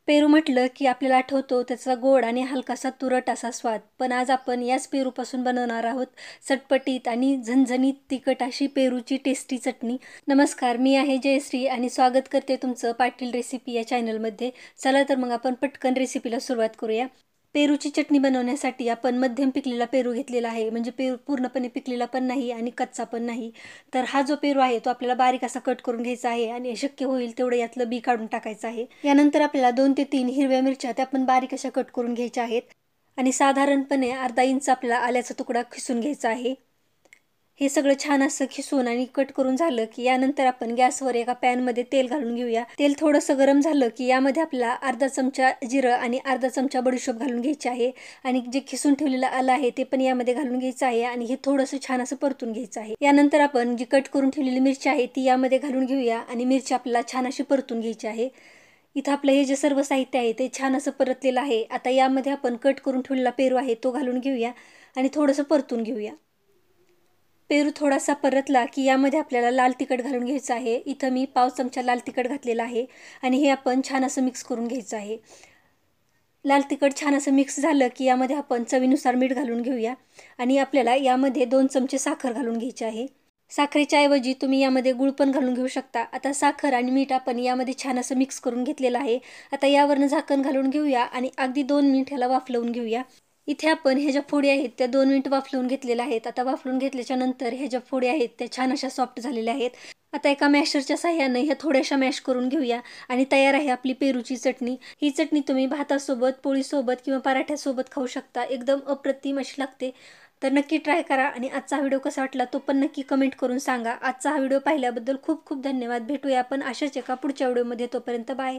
पेरू म्हटलं की आपल्याला आठवतो त्याचा गोड आणि हलकासा तुरट असा स्वाद. पण आज आपण याच पेरूपासून बनवणार आहोत चटपटीत आणि झणझणीत तिखट अशी पेरूची टेस्टी चटणी. नमस्कार, मी आहे जयश्री आणि स्वागत करते तुमचं पाटील रेसिपी या चॅनलमध्ये. चला तर मग आपण पटकन रेसिपीला सुरुवात करूया. पेरूची चटणी बनवण्यासाठी आपण मध्यम पिकलेला पेरू घेतलेला आहे. म्हणजे पेरू पूर्णपणे पिकलेला पण नाही आणि कच्चा पण नाही. तर हा जो पेरू आहे तो आपल्याला बारीक असा कट करून घ्यायचा आहे आणि शक्य होईल तेवढं यातलं बी काढून टाकायचं आहे. यानंतर आपल्याला 2 ते 3 हिरव्या मिरच्या त्या पण बारीक अशा कट करून घ्यायच्या आहेत आणि साधारणपणे अर्धा इंच आपल्याला आल्याचा तुकडा खिसून घ्यायचा आहे. हे सगळं छान असं खिसून आणि कट करून झालं की यानंतर आपण गॅसवर एका पॅनमध्ये तेल घालून घेऊया. तेल थोडंसं गरम झालं की यामध्ये आपल्याला अर्धा चमचा जिरं आणि अर्धा चमचा बडीशोप घालून घ्यायचे आहे आणि जे खिसून ठेवलेलं आलं आहे ते पण यामध्ये घालून घ्यायचं आहे आणि हे थोडंसं छान असं परतून घ्यायचं आहे. यानंतर आपण जी कट करून ठेवलेली मिरची आहे ती यामध्ये घालून घेऊया आणि मिरची आपल्याला छान अशी परतून घ्यायची आहे. इथं आपलं हे जे सर्व साहित्य आहे ते छान असं परतलेलं आहे. आता यामध्ये आपण कट करून ठेवलेला पेरू आहे तो घालून घेऊया आणि थोडंसं परतून घेऊया. पेरू थोडासा परतला की यामध्ये आपल्याला लाल तिखट घालून घ्यायचं आहे. इथं मी पाव चमचा लाल तिखट घातलेला आहे आणि हे आपण छान असं मिक्स करून घ्यायचं आहे. लाल तिखट छान असं मिक्स झालं की यामध्ये आपण चवीनुसार मीठ घालून घेऊया आणि आपल्याला यामध्ये 2 चमचे साखर घालून घ्यायची आहे. साखरेच्या ऐवजी तुम्ही यामध्ये गूळ पण घालून घेऊ शकता. आता साखर आणि मीठ आपण यामध्ये छान असं मिक्स करून घेतलेलं आहे. आता यावरनं झाकण घालून घेऊया आणि अगदी 2 मिनिट ह्याला वाफलवून घेऊया. इथे आपण ह्या ज्या फोडी आहेत त्या 2 मिनिट वाफलवून घेतलेल्या आहेत. आता वाफलवून घेतल्याच्या नंतर ह्या ज्या फोडी आहेत त्या छान अशा सॉफ्ट झालेल्या आहेत. आता एका मॅशरच्या साह्याने ह्या थोड्याशा मॅश करून घेऊया आणि तयार आहे आपली पेरूची चटणी. ही चटणी तुम्ही भातासोबत, पोळीसोबत किंवा पराठ्यासोबत खाऊ शकता. एकदम अप्रतिम अशी लागते. तर नक्की ट्राय करा आणि आजचा व्हिडिओ कसा वाटला तो पण नक्की कमेंट करून सांगा. आजचा हा व्हिडिओ पाहिल्याबद्दल खूप खूप धन्यवाद. भेटूया आपण अशाच एका पुढच्या व्हिडिओमध्ये. तोपर्यंत बाय.